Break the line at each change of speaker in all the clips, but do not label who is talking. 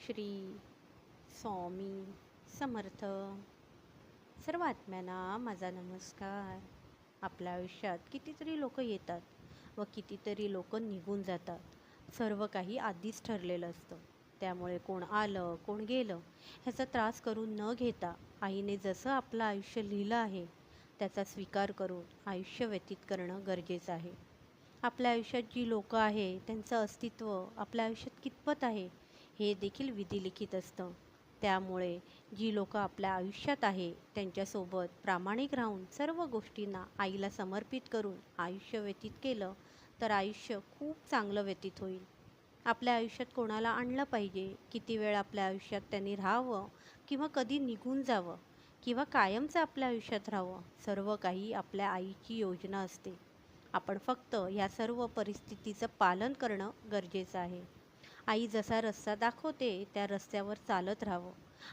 श्री स्वामी समर्थ. सर्व आत्म्यांना माझा नमस्कार. आपल्या आयुष्यात कितीतरी लोक येतात व कितीतरी लोक निघून जातात. सर्व काही आधीच ठरलेलं असतं. त्यामुळे कोण आलं कोण गेलं ह्याचा त्रास करून न घेता आईने जसं आपलं आयुष्य लिहिलं आहे त्याचा स्वीकार करून आयुष्य व्यतीत करणं गरजेचं आहे. आपल्या आयुष्यात जी लोकं आहे त्यांचं अस्तित्व आपल्या आयुष्यात कितपत आहे हे देखील विधिलिखित असतं. त्यामुळे जी लोकं आपल्या आयुष्यात आहे त्यांच्यासोबत प्रामाणिक राहून सर्व गोष्टींना आईला समर्पित करून आयुष्य व्यतीत केलं तर आयुष्य खूप चांगलं व्यतीत होईल. आपल्या आयुष्यात कोणाला आणलं पाहिजे, किती वेळ आपल्या आयुष्यात त्यांनी राहावं किंवा कधी निघून जावं किंवा कायमचं आपल्या आयुष्यात राहावं, सर्व काही आपल्या आईची योजना असते. आपण फक्त ह्या सर्व परिस्थितीचं पालन करणं गरजेचं आहे. आई जसा रस्ता दाखवते त्या रस्त्यावर चालत राहावं.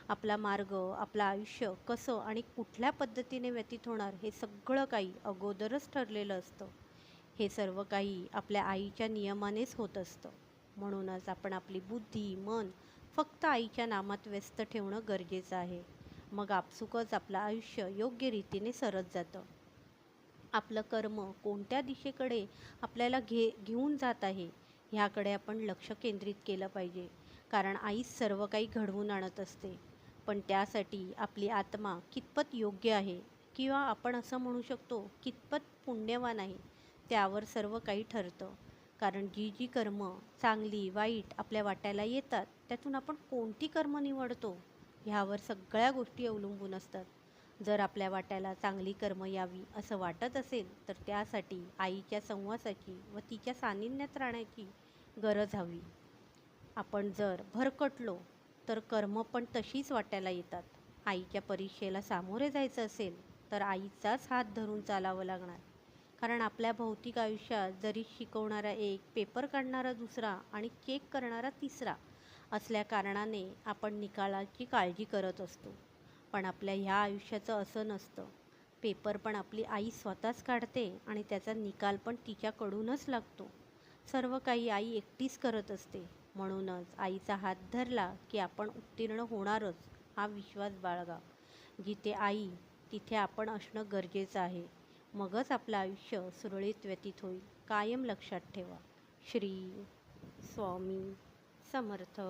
आपला मार्ग, आपलं आयुष्य कसं आणि कुठल्या पद्धतीने व्यतीत होणार हे सगळं काही अगोदरच ठरलेलं असतं. हे सर्व काही आपल्या आईच्या नियमानेच होत असतं. म्हणूनच आपण आपली बुद्धी, मन फक्त आईच्या नामात व्यस्त ठेवणं गरजेचं आहे. मग आपसुकच आपलं आयुष्य योग्य रीतीने सरत जातं. आपलं कर्म कोणत्या दिशेकडे आपल्याला घेऊन जात आहे ह्याकडे आपण लक्ष केंद्रित केलं पाहिजे. कारण आईच सर्व काही घडवून आणत असते. पण त्यासाठी आपली आत्मा कितपत योग्य आहे किंवा आपण असं म्हणू शकतो कितपत पुण्यवान आहे त्यावर सर्व काही ठरतं. कारण जी जी कर्म चांगली वाईट आपल्या वाट्याला येतात त्यातून आपण कोणती कर्म निवडतो ह्यावर सगळ्या गोष्टी अवलंबून असतात. जर आपल्या वाट्याला चांगली कर्म यावी असं वाटत असेल तर त्यासाठी आईच्या संवासाची व तिच्या सानिध्यात राहण्याची गरज हवी. आपण जर भरकटलो तर कर्म पण तशीच वाट्याला येतात. आईच्या परीक्षेला सामोरे जायचं असेल तर आईचाच हात धरून चालावं लागणार. कारण आपल्या भौतिक आयुष्यात जरी शिकवणारा एक, पेपर काढणारा दुसरा आणि चेक करणारा तिसरा असल्या कारणाने आपण निकालाची काळजी करत असतो. पण आपल्या ह्या आयुष्याचं असं नसतं. पेपर पण आपली आई स्वतःच काढते आणि त्याचा निकाल पण तिच्याकडूनच लागतो. सर्व काही आई एकटीच करत असते. म्हणूनच आईचा हात धरला की आपण उत्तीर्ण होणारच हा विश्वास बाळगा. जिथे आई तिथे आपण असणं गरजेचं आहे. मगच आपलं आयुष्य सुरळीत व्यतीत होईल. कायम लक्षात ठेवा. श्री स्वामी समर्थ.